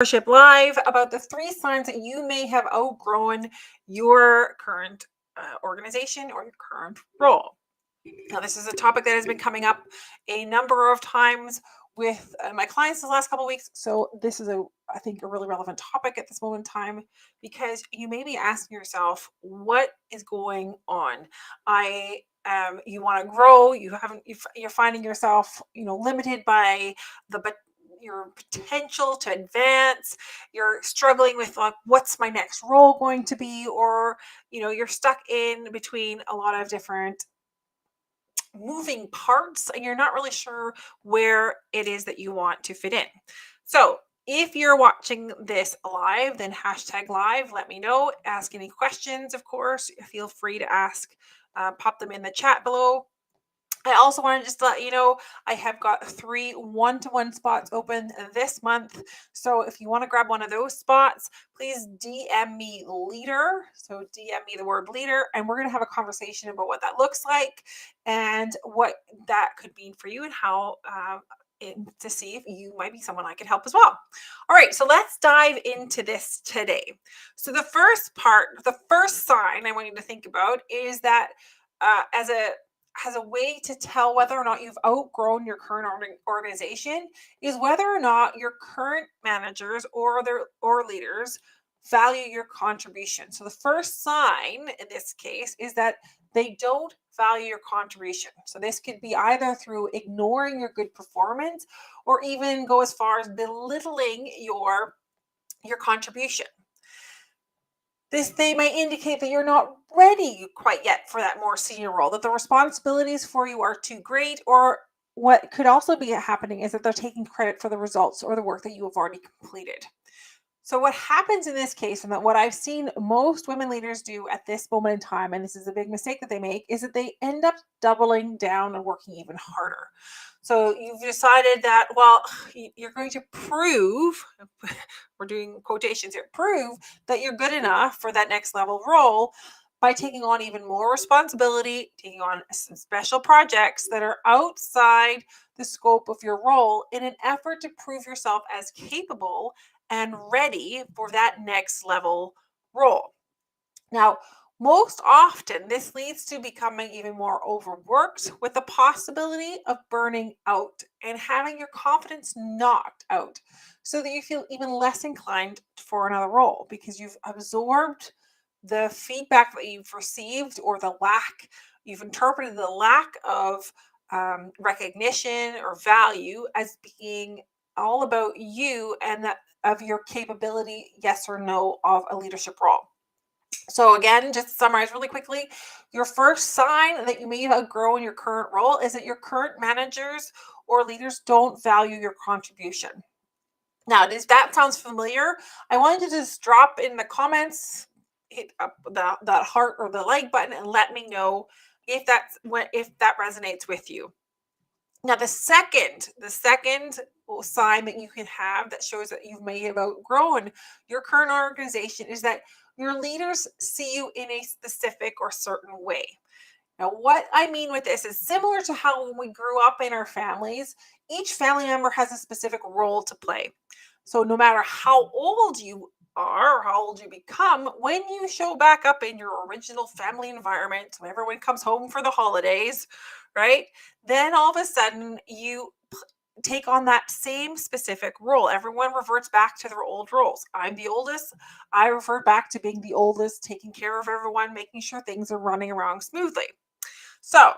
LeadHERship Live about the 3 signs that you may have outgrown your current organization or your current role. Now, this is a topic that has been coming up a number of times with my clients the last couple of weeks. So this is I think, a really relevant topic at this moment in time because you may be asking yourself, what is going on? You want to grow. You're finding yourself, limited by your potential to advance. You're struggling with, like, what's my next role going to be, or you're stuck in between a lot of different moving parts and you're not really sure where it is that you want to fit in. So if you're watching this live, then hashtag live, let me know. Ask any questions, of course. Feel free to ask, pop them in the chat below. I also want to just let you know I have got 3 one-to-one spots open this month. So if you want to grab one of those spots, please DM me leader. So DM me the word leader, and we're going to have a conversation about what that looks like and what that could mean for you and how to see if you might be someone I could help as well. All right, so let's dive into this today. So the first sign I want you to think about is that as a way to tell whether or not you've outgrown your current organization is whether or not your current managers or leaders value your contribution. So the first sign in this case is that they don't value your contribution. So this could be either through ignoring your good performance or even go as far as belittling your contribution. They may indicate that you're not ready quite yet for that more senior role, that the responsibilities for you are too great, or what could also be happening is that they're taking credit for the results or the work that you have already completed. So what happens in this case, and that what I've seen most women leaders do at this moment in time, and this is a big mistake that they make, is that they end up doubling down and working even harder. So you've decided that, well, you're going to prove, we're doing quotations here, prove that you're good enough for that next level role by taking on even more responsibility, taking on some special projects that are outside the scope of your role in an effort to prove yourself as capable and ready for that next level role. Now, most often, this leads to becoming even more overworked with the possibility of burning out and having your confidence knocked out so that you feel even less inclined for another role because you've absorbed the feedback that you've received or you've interpreted the lack of recognition or value as being all about you and that of your capability, yes or no, of a leadership role. So again, just to summarize really quickly, your first sign that you may have outgrown your current role is that your current managers or leaders don't value your contribution. Now, if that sounds familiar, I want you to just drop in the comments, hit up that heart or the like button, and let me know if that resonates with you. Now, the second sign that you can have that shows that you may have outgrown your current organization is that your leaders see you in a specific or certain way. Now, what I mean with this is similar to how when we grew up in our families, each family member has a specific role to play. So no matter how old you are or how old you become, when you show back up in your original family environment, when everyone comes home for the holidays, right? Then all of a sudden you take on that same specific role. Everyone reverts back to their old roles. I'm the oldest. I revert back to being the oldest, taking care of everyone, making sure things are running around smoothly. So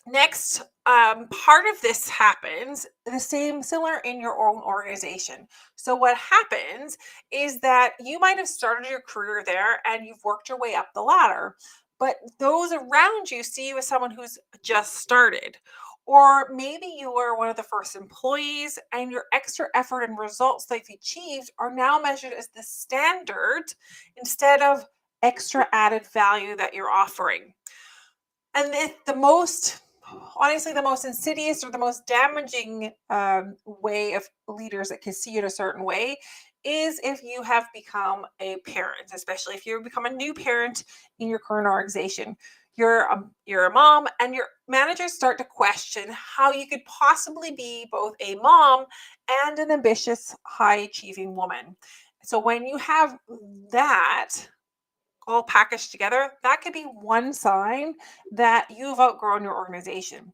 next part of this happens the same similar in your own organization. So what happens is that you might have started your career there and you've worked your way up the ladder, but those around you see you as someone who's just started. Or maybe you were one of the first employees and your extra effort and results that you've achieved are now measured as the standard instead of extra added value that you're offering. And the most insidious or the most damaging way of leaders that can see you in a certain way is if you have become a parent, especially if you become a new parent in your current organization. you're a mom, and your managers start to question how you could possibly be both a mom and an ambitious, high achieving woman. So when you have that all packaged together, that could be one sign that you've outgrown your organization.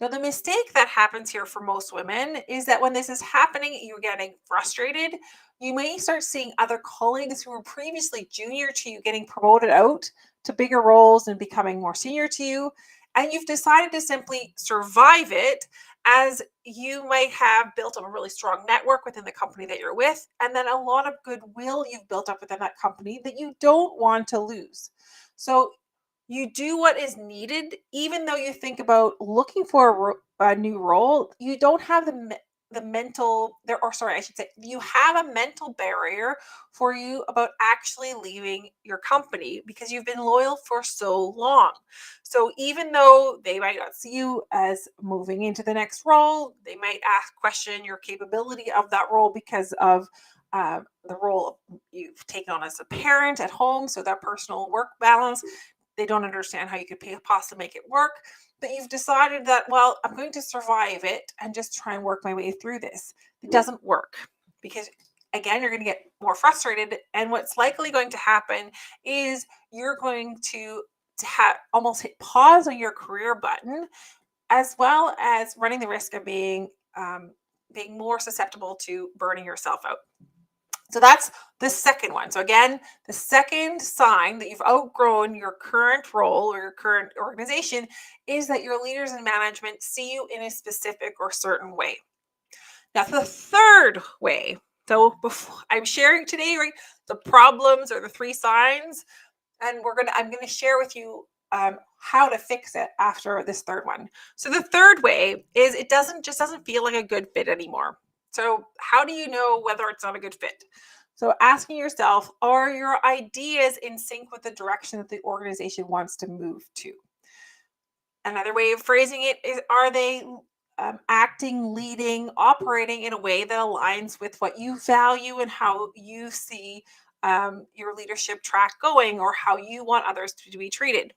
Now, the mistake that happens here for most women is that when this is happening, you're getting frustrated. You may start seeing other colleagues who were previously junior to you getting promoted out to bigger roles and becoming more senior to you. And you've decided to simply survive it, as you might have built up a really strong network within the company that you're with, and then a lot of goodwill you've built up within that company that you don't want to lose. So you do what is needed, even though you think about looking for a new role. You don't have the mental there, or sorry, I should say, you have a mental barrier for you about actually leaving your company because you've been loyal for so long. So even though they might not see you as moving into the next role, they might question your capability of that role because of the role you've taken on as a parent at home, so that personal work balance. They don't understand how you could possibly make it work. But you've decided that, well, I'm going to survive it and just try and work my way through this. It doesn't work because, again, you're going to get more frustrated. And what's likely going to happen is you're going to have almost hit pause on your career button, as well as running the risk of being more susceptible to burning yourself out. So that's the second one. So again, the second sign that you've outgrown your current role or your current organization is that your leaders and management see you in a specific or certain way. Now, the third way, so I'm sharing today, right, the problems or the three signs, and I'm gonna share with you how to fix it after this third one. So the third way is it doesn't feel like a good fit anymore. So how do you know whether it's not a good fit? So asking yourself, are your ideas in sync with the direction that the organization wants to move to? Another way of phrasing it is, are they acting, leading, operating in a way that aligns with what you value and how you see your leadership track going, or how you want others to be treated?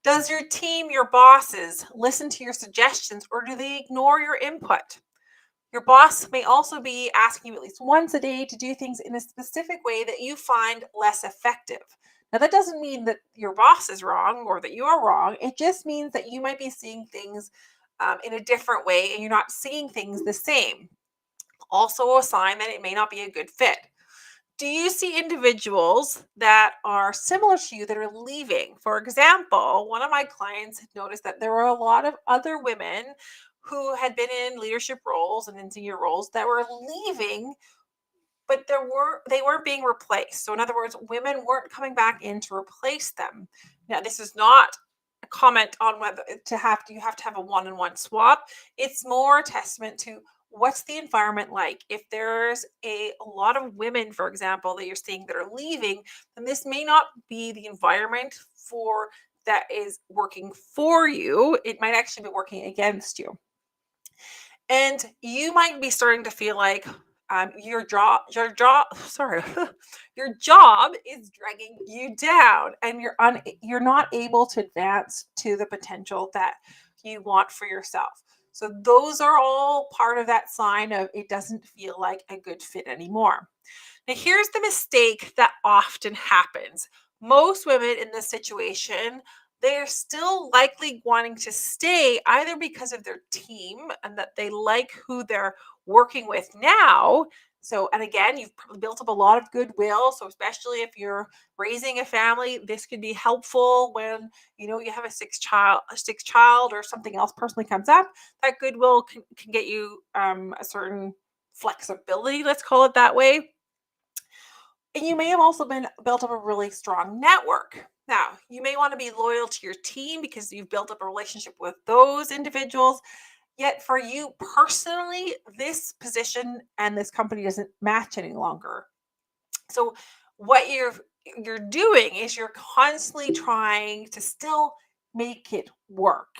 Does your team, your bosses, listen to your suggestions, or do they ignore your input? Your boss may also be asking you at least once a day to do things in a specific way that you find less effective. Now, that doesn't mean that your boss is wrong or that you're wrong. It just means that you might be seeing things in a different way and you're not seeing things the same. Also, a sign that it may not be a good fit. Do you see individuals that are similar to you that are leaving? For example, one of my clients had noticed that there were a lot of other women who had been in leadership roles and in senior roles that were leaving, but they weren't being replaced. So in other words, women weren't coming back in to replace them. Now, this is not a comment on whether you have to have a one-on-one swap. It's more a testament to what's the environment like. If there's a lot of women, for example, that you're seeing that are leaving, then this may not be the environment for that is working for you. It might actually be working against you. And you might be starting to feel like your job, sorry, your job is dragging you down, and you're not able to advance to the potential that you want for yourself. So those are all part of that sign of it doesn't feel like a good fit anymore. Now, here's the mistake that often happens. Most women in this situation, they're still likely wanting to stay either because of their team and that they like who they're working with now. So, and again, you've probably built up a lot of goodwill. So, especially if you're raising a family, this could be helpful when you have a sixth child, or something else personally comes up. That goodwill can get you a certain flexibility, let's call it that way. And you may have also been built up a really strong network. Now, you may want to be loyal to your team because you've built up a relationship with those individuals. Yet for you personally, this position and this company doesn't match any longer. So what you're doing is you're constantly trying to still make it work.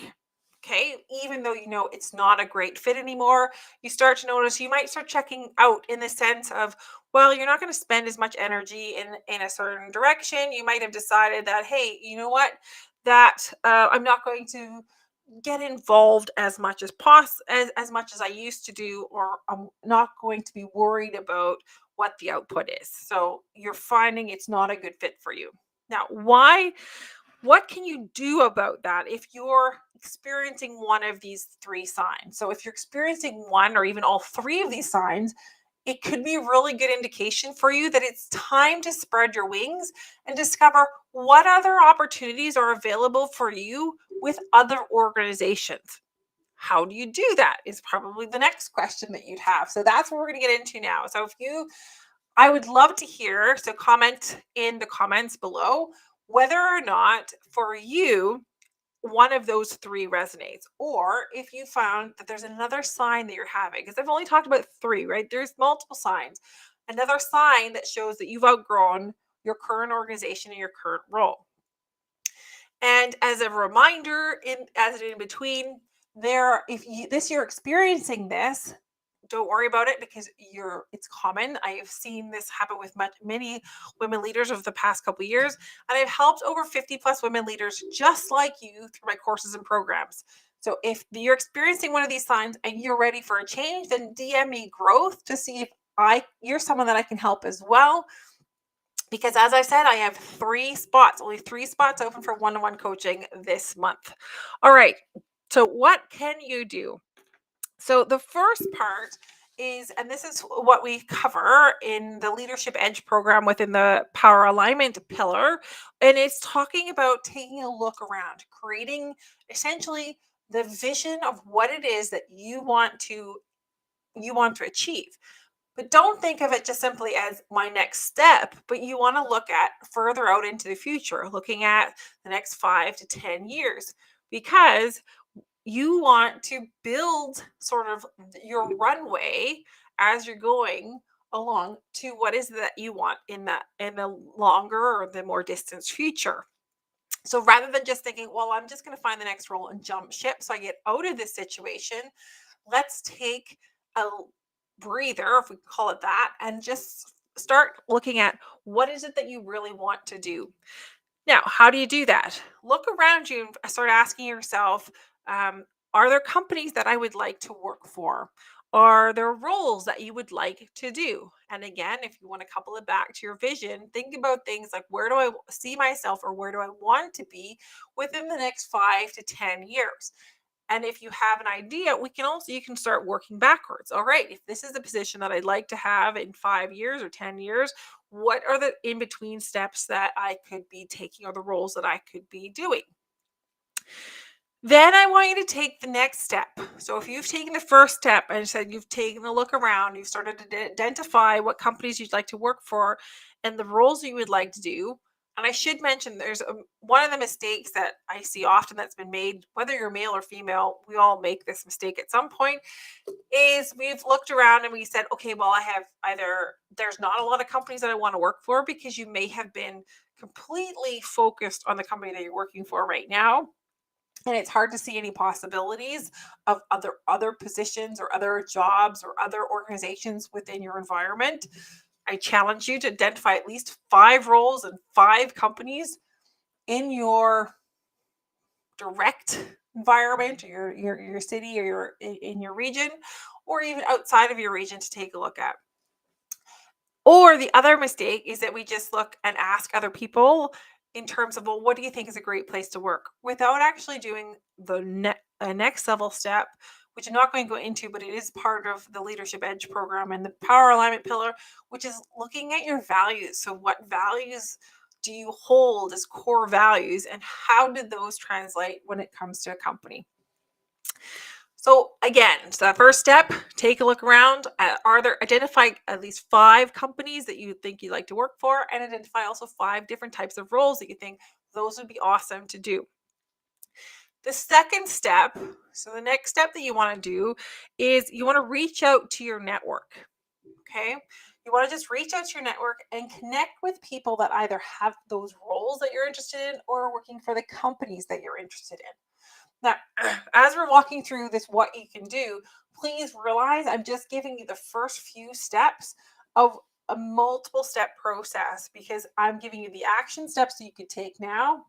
Okay, even though it's not a great fit anymore, you start to notice you might start checking out, in the sense of, well, you're not going to spend as much energy in a certain direction. You might have decided that, hey, you know what, that I'm not going to get involved as much as much as I used to do, or I'm not going to be worried about what the output is. So you're finding it's not a good fit for you. Now, why? What can you do about that if you're experiencing one of these three signs? So if you're experiencing one or even all three of these signs, it could be a really good indication for you that it's time to spread your wings and discover what other opportunities are available for you with other organizations. How do you do that is probably the next question that you'd have. So that's what we're going to get into now. So I would love to hear, so comment in the comments below whether or not for you one of those three resonates, or if you found that there's another sign that you're having, because I've only talked about three, right? There's multiple signs. Another sign that shows that you've outgrown your current organization and your current role. And as a reminder, as an in between, if you're experiencing this, don't worry about it, because it's common. I have seen this happen with many women leaders over the past couple of years, and I've helped over 50 plus women leaders just like you through my courses and programs. So if you're experiencing one of these signs and you're ready for a change, then DM me growth to see if you're someone that I can help as well. Because as I said, I have only three spots open for one-on-one coaching this month. All right. So what can you do? So the first part is, and this is what we cover in the Leadership Edge program within the Power Alignment pillar, and it's talking about taking a look around, creating essentially the vision of what it is that you want to achieve. But don't think of it just simply as my next step, but you want to look at further out into the future, looking at the next 5 to 10 years, because you want to build sort of your runway as you're going along to what is that you want in the longer or the more distant future. So rather than just thinking, well, I'm just going to find the next role and jump ship so I get out of this situation, let's take a breather, if we can call it that, and just start looking at what is it that you really want to do. Now, how do you do that? Look around you and start asking yourself, are there companies that I would like to work for? Are there roles that you would like to do? And again, if you want to couple it back to your vision, think about things like, where do I see myself, or where do I want to be within the next 5 to 10 years? And if you have an idea, you can start working backwards. All right, if this is the position that I'd like to have in 5 years or 10 years, what are the in between steps that I could be taking, or the roles that I could be doing? Then I want you to take the next step. So if you've taken the first step and said you've taken a look around, you've started to identify what companies you'd like to work for and the roles you would like to do. And I should mention, there's one of the mistakes that I see often that's been made, whether you're male or female, we all make this mistake at some point, is we've looked around and we said, okay, well, there's not a lot of companies that I want to work for, because you may have been completely focused on the company that you're working for right now, and it's hard to see any possibilities of other positions or other jobs or other organizations within your environment. I challenge you to identify at least 5 roles and 5 companies in your direct environment, or your city, or in your region, or even outside of your region, to take a look at. Or the other mistake is that we just look and ask other people in terms of, well, what do you think is a great place to work, without actually doing the next level step, which I'm not going to go into, but it is part of the Leadership Edge program and the Power Alignment pillar, which is looking at your values. So what values do you hold as core values, and how did those translate when it comes to a company? So again, so that first step, take a look around. Identify at least 5 companies that you think you'd like to work for, and identify also 5 different types of roles that you think those would be awesome to do. The second step, so the next step that you want to do is you want to reach out to your network. Okay. You want to just reach out to your network and connect with people that either have those roles that you're interested in, or are working for the companies that you're interested in. Now, as we're walking through this, what you can do, please realize I'm just giving you the first few steps of a multiple step process, because I'm giving you the action steps that you could take now,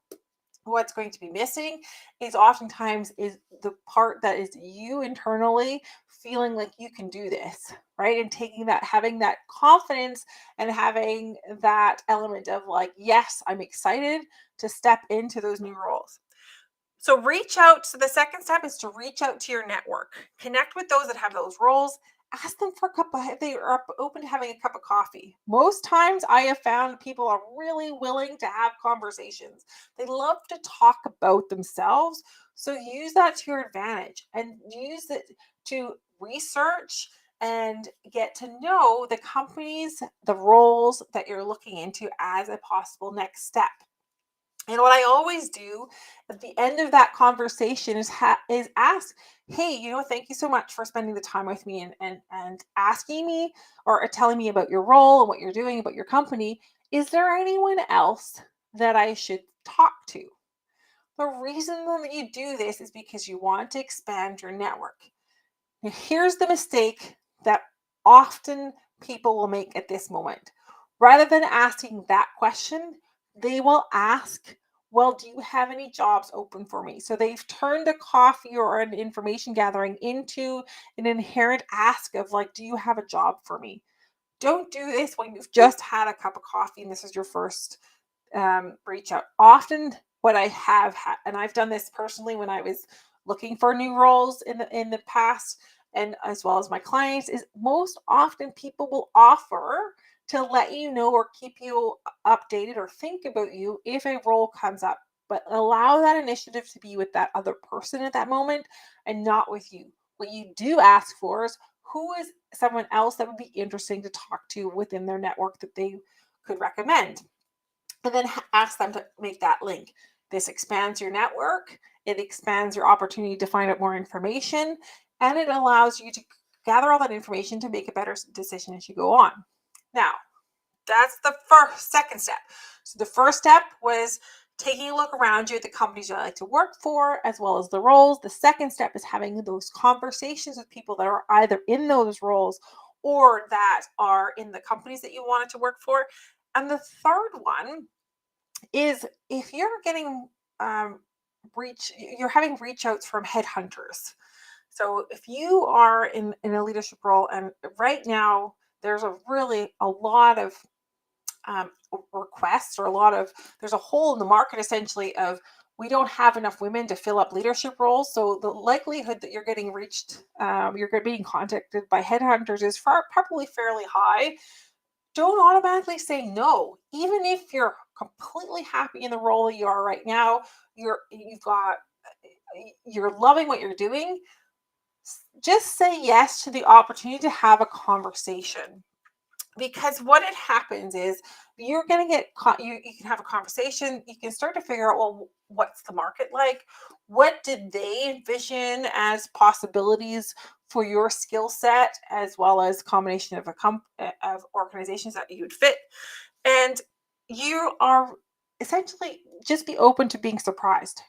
what's going to be missing is oftentimes is the part that is you internally feeling like you can do this, right? And taking that, having that confidence and having that element of like, yes, I'm excited to step into those new roles. So reach out. So the second step is to reach out to your network. Connect with those that have those roles. Ask them for a cup of, if they are open to having a cup of coffee. Most times I have found people are really willing to have conversations. They love to talk about themselves. So use that to your advantage and use it to research and get to know the companies, the roles that you're looking into as a possible next step. And what I always do at the end of that conversation is ask, hey, thank you so much for spending the time with me and asking me or telling me about your role and what you're doing about your company. Is there anyone else that I should talk to? The reason that you do this is because you want to expand your network. Now, here's the mistake that often people will make at this moment. Rather than asking that question, they will ask, well, do you have any jobs open for me? So they've turned a coffee or an information gathering into an inherent ask of like, do you have a job for me? Don't do this when you've just had a cup of coffee and this is your first reach out. Often what I have had, and I've done this personally when I was looking for new roles in the past, and as well as my clients, is most often people will offer to let you know or keep you updated or think about you if a role comes up. But allow that initiative to be with that other person at that moment and not with you. What you do ask for is who is someone else that would be interesting to talk to within their network that they could recommend, and then ask them to make that link. This expands your network, it expands your opportunity to find out more information, and it allows you to gather all that information to make a better decision as you go on. Now, that's the second step. So the first step was taking a look around you at the companies you like to work for, as well as the roles. The second step is having those conversations with people that are either in those roles or that are in the companies that you wanted to work for. And the third one is if you're getting you're having reach outs from headhunters. So if you are in a leadership role, and right now there's a lot of requests, or there's a hole in the market essentially of we don't have enough women to fill up leadership roles. So the likelihood that you're getting you're being contacted by headhunters is probably fairly high. Don't automatically say no, even if you're completely happy in the role that you are right now. You're loving what you're doing. Just say yes to the opportunity to have a conversation, because what it happens is you're going to get you can have a conversation. You can start to figure out, well, what's the market like? What did they envision as possibilities for your skill set, as well as combination of of organizations that you would fit? And you are essentially just be open to being surprised.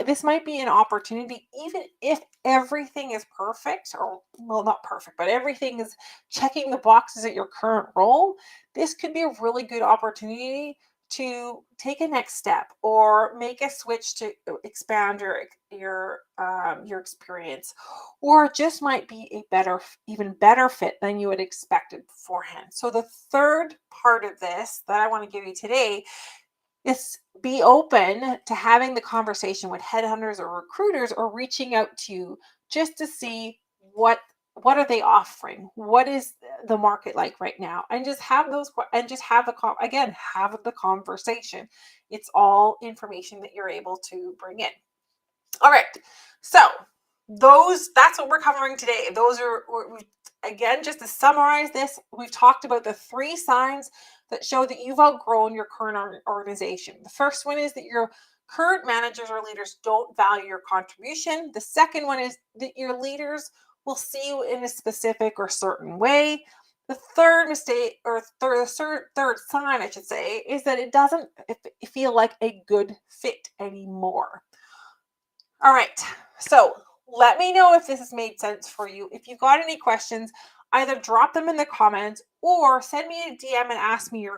This might be an opportunity, even if everything is perfect, or well, not perfect, but everything is checking the boxes at your current role. This could be a really good opportunity to take a next step or make a switch to expand your experience, or it just might be even better fit than you had expected beforehand. So the third part of this that I want to give you today is be open to having the conversation with headhunters or recruiters, or reaching out to you just to see what are they offering, what is the market like right now, and just have have the conversation. It's all information that you're able to bring in. All right, so that's what we're covering today. Again, just to summarize this, we've talked about the 3 signs that show that you've outgrown your current organization. The first one is that your current managers or leaders don't value your contribution. The second one is that your leaders will see you in a specific or certain way. The third mistake, or third sign, I should say, is that it doesn't feel like a good fit anymore. All right, so let me know if this has made sense for you. If you've got any questions, either drop them in the comments or send me a DM and ask me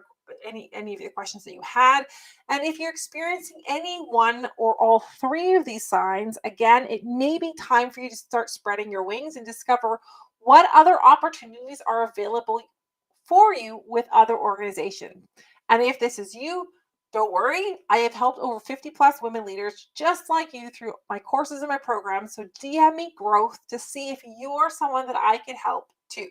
any of the questions that you had. And if you're experiencing any one or all three of these signs, again, it may be time for you to start spreading your wings and discover what other opportunities are available for you with other organizations. And if this is you, don't worry. I have helped over 50 plus women leaders just like you through my courses and my programs. So DM me growth to see if you're someone that I can help too.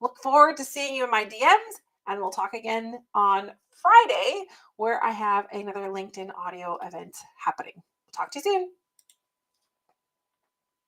Look forward to seeing you in my DMs, and we'll talk again on Friday where I have another LinkedIn audio event happening. Talk to you soon.